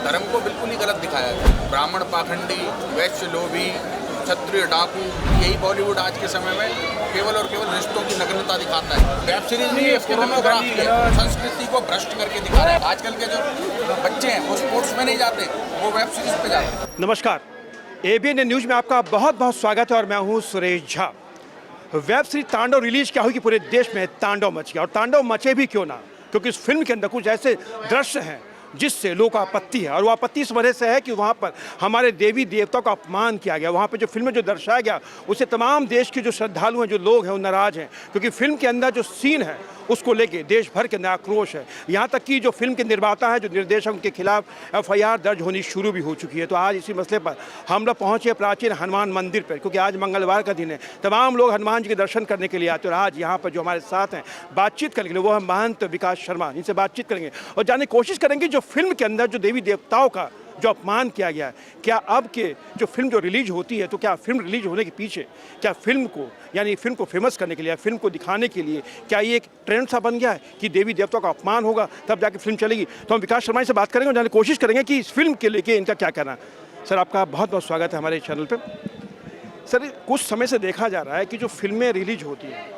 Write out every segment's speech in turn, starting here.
धर्म को बिल्कुल ही गलत दिखाया है। ब्राह्मण पाखंडी, वैश्य लोभी, क्षत्रिय डाकू, यही बॉलीवुड आज के समय में केवल और केवल रिश्तों की नग्नता दिखाता है। वेब सीरीज में ये फोर्नोग्राफी है, संस्कृति को भ्रष्ट करके दिखा रहा है। आजकल के जो बच्चे हैं वो स्पोर्ट्स में नहीं जाते, वो वेब सीरीज पे जाते हैं। नमस्कार, एबीएन न्यूज में आपका बहुत बहुत स्वागत है और मैं हूं सुरेश झा। वेब सीरीज तांडव रिलीज क्या हुई कि पूरे देश में तांडव मच गया, और तांडव मचे भी क्यों ना, क्योंकि इस फिल्म के अंदर कुछ ऐसे दृश्य हैं जिससे लोगों को आपत्ति है। और वो आपत्ति इस वजह से है कि वहाँ पर हमारे देवी देवताओं का अपमान किया गया। वहाँ पर जो फिल्म में जो दर्शाया गया उससे तमाम देश के जो श्रद्धालु हैं, जो लोग हैं, वो नाराज हैं, क्योंकि फिल्म के अंदर जो सीन है उसको लेके देश भर के अंदर आक्रोश है। यहाँ तक कि जो फिल्म के निर्माता है, जो निर्देशक, उनके खिलाफ एफआईआर दर्ज होनी शुरू भी हो चुकी है। तो आज इसी मसले पर हम लोग पहुँचे प्राचीन हनुमान मंदिर पर, क्योंकि आज मंगलवार का दिन है। तमाम लोग हनुमान जी के दर्शन करने के लिए आते हैं। और आज यहाँ पर जो हमारे साथ हैं बातचीत करने के लिए वो है महंत विकास शर्मा। इनसे बातचीत करेंगे और जानने की कोशिश करेंगे जो फिल्म के अंदर जो देवी देवताओं का जो अपमान किया गया है, क्या अब के जो फिल्म जो रिलीज होती है, तो क्या फिल्म रिलीज होने के पीछे क्या फिल्म को, यानी फिल्म को फेमस करने के लिए, फिल्म को दिखाने के लिए, क्या ये एक ट्रेंड सा बन गया है कि देवी देवताओं का अपमान होगा तब जाके फिल्म चलेगी? तो हम विकास शर्मा से बात करेंगे और जानने की कोशिश करेंगे कि इस फिल्म के लेके इनका क्या कहना है। सर, आपका बहुत बहुत स्वागत है हमारे चैनल पर। सर, कुछ समय से देखा जा रहा है कि जो फिल्में रिलीज होती हैं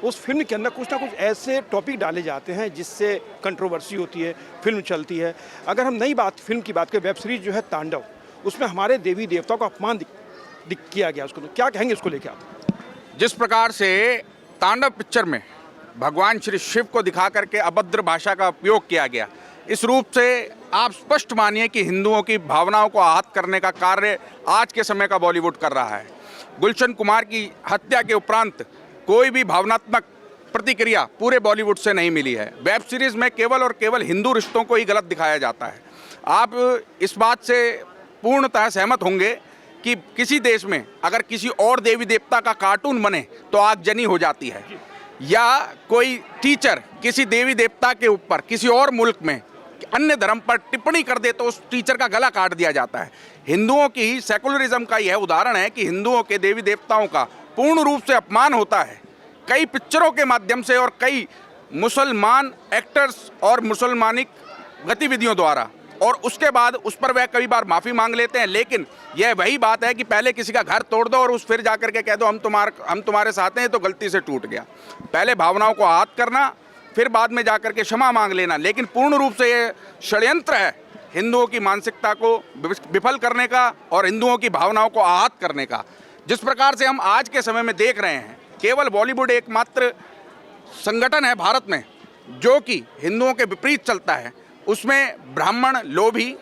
उस फिल्म के अंदर कुछ ना कुछ ऐसे टॉपिक डाले जाते हैं जिससे कंट्रोवर्सी होती है, फिल्म चलती है। अगर हम नई बात फिल्म की बात करें, वेब सीरीज जो है तांडव, उसमें हमारे देवी देवताओं का अपमान किया गया, उसको क्या कहेंगे उसको लेकर आप? जिस प्रकार से तांडव पिक्चर में भगवान श्री शिव को दिखा करके अभद्र भाषा का उपयोग किया गया, इस रूप से आप स्पष्ट मानिए कि हिंदुओं की भावनाओं को आहत करने का कार्य आज के समय का बॉलीवुड कर रहा है। गुलशन कुमार की हत्या के उपरांत कोई भी भावनात्मक प्रतिक्रिया पूरे बॉलीवुड से नहीं मिली है। वेब सीरीज में केवल और केवल हिंदू रिश्तों को ही गलत दिखाया जाता है। आप इस बात से पूर्णतः सहमत होंगे कि किसी देश में अगर किसी और देवी देवता का कार्टून बने तो आगजनी हो जाती है, या कोई टीचर किसी देवी देवता के ऊपर किसी और मुल्क में अन्य धर्म पर टिप्पणी कर दे तो उस टीचर का गला काट दिया जाता है। हिंदुओं की सेकुलरिज्म का यह उदाहरण है कि हिंदुओं के देवी देवताओं का पूर्ण रूप से अपमान होता है कई पिक्चरों के माध्यम से और कई मुसलमान एक्टर्स और मुसलमानिक गतिविधियों द्वारा, और उसके बाद उस पर वह कई बार माफ़ी मांग लेते हैं। लेकिन यह वही बात है कि पहले किसी का घर तोड़ दो और उस फिर जाकर के कह दो हम तुम्हारे साथ हैं, तो गलती से टूट गया। पहले भावनाओं को आहत करना, फिर बाद में जाकर के क्षमा मांग लेना। लेकिन पूर्ण रूप से ये षड्यंत्र है हिंदुओं की मानसिकता को विफल करने का और हिंदुओं की भावनाओं को आहत करने का। जिस प्रकार से हम आज के समय में देख रहे हैं, केवल बॉलीवुड एकमात्र संगठन है भारत में जो कि हिंदुओं के विपरीत चलता है। उसमें ब्राह्मण लोभी,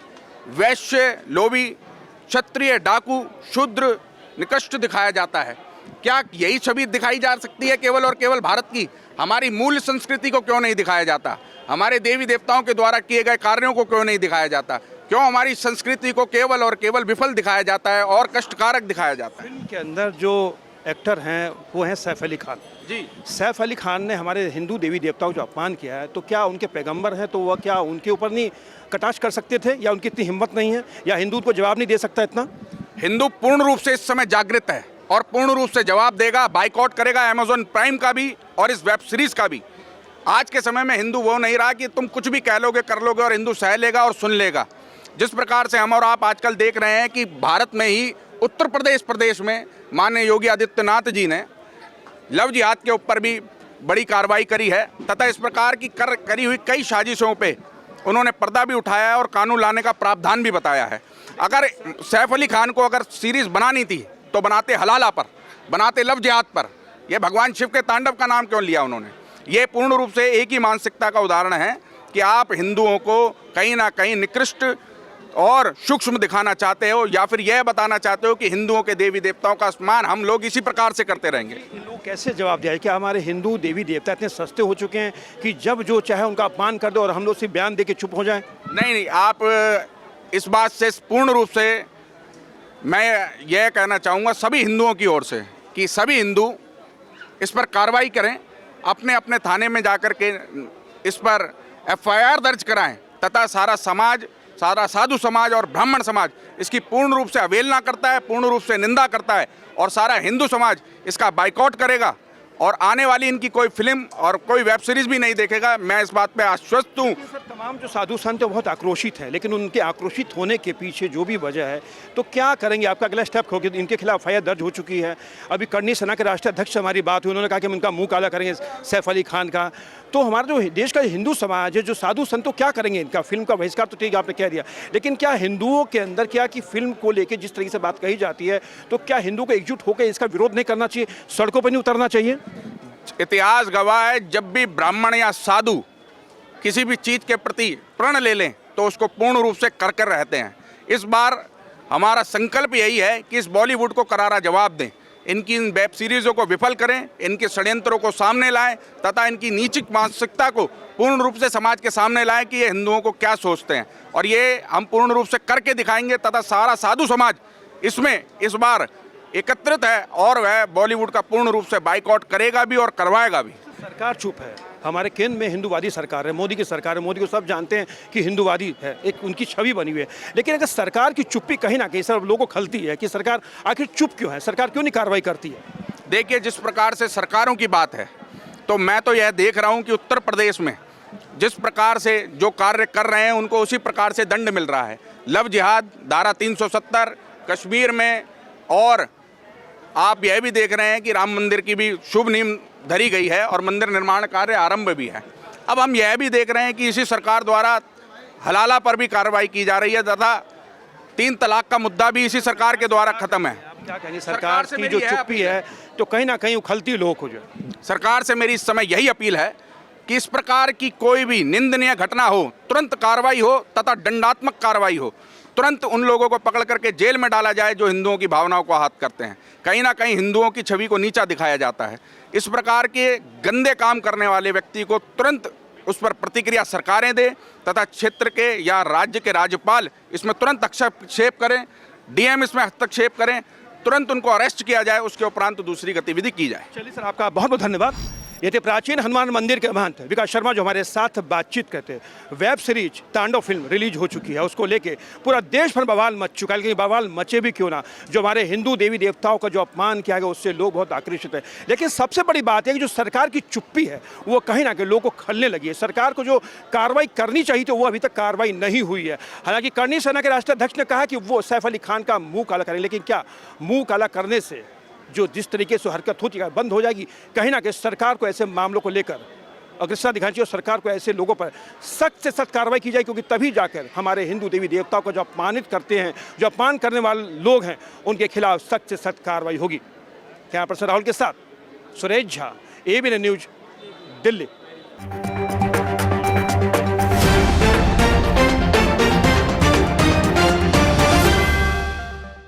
वैश्य लोभी, क्षत्रिय डाकू, शूद्र निकृष्ट दिखाया जाता है। क्या यही छवि दिखाई जा सकती है केवल और केवल भारत की? हमारी मूल संस्कृति को क्यों नहीं दिखाया जाता? हमारे देवी देवताओं के द्वारा किए गए कार्यों को क्यों नहीं दिखाया जाता? क्यों हमारी संस्कृति को केवल और केवल विफल दिखाया जाता है और कष्टकारक दिखाया जाता है? फिल्म के अंदर जो एक्टर हैं वो हैं सैफ अली खान जी। सैफ अली खान ने हमारे हिंदू देवी देवताओं को जो अपमान किया है, तो क्या उनके पैगंबर हैं तो वह क्या उनके ऊपर नहीं कटाक्ष कर सकते थे, या उनकी इतनी हिम्मत नहीं है, या हिंदू को जवाब नहीं दे सकता इतना? हिंदू पूर्ण रूप से इस समय जागृत है और पूर्ण रूप से जवाब देगा, बाइकआउट करेगा अमेजॉन प्राइम का भी और इस वेब सीरीज का भी। आज के समय में हिंदू वो नहीं रहा कि तुम कुछ भी कह लोगे कर लोगे और हिंदू सह लेगा और सुन लेगा। जिस प्रकार से हम और आप आजकल देख रहे हैं कि भारत में ही उत्तर प्रदेश में माननीय योगी आदित्यनाथ जी ने लव जिहाद के ऊपर भी बड़ी कार्रवाई करी है, तथा इस प्रकार की करी हुई कई साजिशों पे उन्होंने पर्दा भी उठाया है और कानून लाने का प्रावधान भी बताया है। अगर सैफ अली खान को अगर सीरीज बनानी थी तो बनाते हलाला पर, बनाते लव जिहाद पर। यह भगवान शिव के तांडव का नाम क्यों लिया उन्होंने? ये पूर्ण रूप से एक ही मानसिकता का उदाहरण है कि आप हिंदुओं को कहीं ना कहीं निकृष्ट और सूक्ष्म दिखाना चाहते हो, या फिर यह बताना चाहते हो कि हिंदुओं के देवी देवताओं का सम्मान हम लोग इसी प्रकार से करते रहेंगे। लोग कैसे जवाब दिया? क्या हमारे हिंदू देवी देवता इतने सस्ते हो चुके हैं कि जब जो चाहे उनका अपमान कर दो और हम लोग सिर्फ बयान दे के चुप हो जाएं? नहीं, आप इस बात से पूर्ण रूप से मैं यह कहना चाहूँगा सभी हिंदुओं की ओर से कि सभी हिंदू इस पर कार्रवाई करें, अपने अपने थाने में जाकर के इस पर एफआईआर दर्ज कराएं, तथा सारा समाज, सारा साधु समाज और ब्राह्मण समाज इसकी पूर्ण रूप से अवहेलना करता है, पूर्ण रूप से निंदा करता है, और सारा हिंदू समाज इसका बाइकआउट करेगा और आने वाली इनकी कोई फिल्म और कोई वेब सीरीज भी नहीं देखेगा। मैं इस बात पे आश्वस्त हूँ। सर, तमाम जो साधु संत हैं बहुत आक्रोशित हैं, लेकिन उनके आक्रोशित होने के पीछे जो भी वजह है, तो क्या करेंगे? आपका अगला स्टेप होगा? इनके खिलाफ एफआईआर दर्ज हो चुकी है। अभी करनी सेना के राष्ट्रीय अध्यक्ष से हमारी बात हुई, उन्होंने कहा कि हम उनका मुंह काला करेंगे, सैफ अली खान का। तो हमारा जो देश का हिंदू समाज है, जो साधु संत, तो क्या करेंगे? इनका फिल्म का बहिष्कार तो ठीक आपने कह दिया, लेकिन क्या हिंदुओं के अंदर क्या कि फिल्म को लेकर जिस तरीके से बात कही जाती है, तो क्या हिंदुओं को एकजुट होकर इसका विरोध नहीं करना चाहिए, सड़कों पर नहीं उतरना चाहिए? इतिहास गवाह है, जब भी ब्राह्मण या साधु किसी भी चीज के प्रति प्रण ले लें तो उसको पूर्ण रूप से कर कर रहते हैं। इस बार हमारा संकल्प यही है कि इस बॉलीवुड को करारा जवाब दें, इनकी इन वेब सीरीज़ों को विफल करें, इनके षड्यंत्रों को सामने लाएं तथा इनकी नीचिक मानसिकता को पूर्ण रूप से समाज के सामने लाएं कि ये हिंदुओं को क्या सोचते हैं। और ये हम पूर्ण रूप से करके दिखाएंगे तथा सारा साधु समाज इसमें इस बार एकत्रित है और वह बॉलीवुड का पूर्ण रूप से बाइकआउट करेगा भी और करवाएगा भी। सरकार चुप है। हमारे केंद्र में हिंदूवादी सरकार है, मोदी की सरकार है, मोदी को सब जानते हैं कि हिंदूवादी है, एक उनकी छवि बनी हुई है। लेकिन अगर सरकार की चुप्पी कहीं ना कहीं सब लोगों को खलती है कि सरकार आखिर चुप क्यों है, सरकार क्यों नहीं कार्रवाई करती है? देखिए, जिस प्रकार से सरकारों की बात है, तो मैं तो यह देख रहा हूं कि उत्तर प्रदेश में जिस प्रकार से जो कार्य कर रहे हैं उनको उसी प्रकार से दंड मिल रहा है। लव जिहाद, धारा 370 कश्मीर में, और आप यह भी देख रहे हैं कि राम मंदिर की भी शुभ नींव धरी गई है और मंदिर निर्माण कार्य आरंभ भी है। अब हम यह भी देख रहे हैं कि इसी सरकार द्वारा हलाला पर भी कार्रवाई की जा रही है तथा 3 तलाक का मुद्दा भी इसी सरकार के द्वारा खत्म है। आप क्या कहेंगे, सरकार की जो चुप्पी है तो कहीं ना कहीं उखलती लोग हो जाए? सरकार से मेरी इस समय यही अपील है कि इस प्रकार की कोई भी निंदनीय घटना हो, तुरंत कार्रवाई हो तथा दंडात्मक कार्रवाई हो। तुरंत उन लोगों को पकड़ करके जेल में डाला जाए जो हिंदुओं की भावनाओं को आहत करते हैं। कहीं ना कहीं हिंदुओं की छवि को नीचा दिखाया जाता है। इस प्रकार के गंदे काम करने वाले व्यक्ति को तुरंत उस पर प्रतिक्रिया सरकारें दें तथा क्षेत्र के या राज्य के राज्यपाल इसमें तुरंत हस्तक्षेप करें, डीएम इसमें हस्तक्षेप करें, तुरंत उनको अरेस्ट किया जाए, उसके उपरांत दूसरी गतिविधि की जाए। चलिए सर, आपका बहुत बहुत धन्यवाद। ये थे प्राचीन हनुमान मंदिर के महंत विकास शर्मा जो हमारे साथ बातचीत करते। वेब सीरीज तांडव फिल्म रिलीज हो चुकी है, उसको लेके पूरा देश भर बवाल मच चुका है। लेकिन बवाल मचे भी क्यों ना, जो हमारे हिंदू देवी देवताओं का जो अपमान किया गया उससे लोग बहुत आकर्षित है। लेकिन सबसे बड़ी बात है कि जो सरकार की चुप्पी है वो कहीं ना कहीं लोगों को खलने लगी है। सरकार को जो कार्रवाई करनी चाहिए तो वो अभी तक कार्रवाई नहीं हुई है। हालांकि करनी सेना के राष्ट्रीय अध्यक्ष ने कहा कि वो सैफ अली खान का मुंह काला करेंगे, लेकिन क्या मुंह काला करने से जो जिस तरीके से हरकत होती है बंद हो जाएगी? कहीं ना कहीं सरकार को ऐसे मामलों को लेकर अग्रसर दिखानी चाहिए और सरकार को ऐसे लोगों पर सख्त से सख्त कार्रवाई की जाए, क्योंकि तभी जाकर हमारे हिंदू देवी देवताओं को जो अपमानित करते हैं, जो अपमान करने वाले लोग हैं, उनके खिलाफ सख्त से सख्त कार्रवाई होगी। कैमरा पर्सन राहुल के साथ सुरेश झा, एबीएन न्यूज, दिल्ली।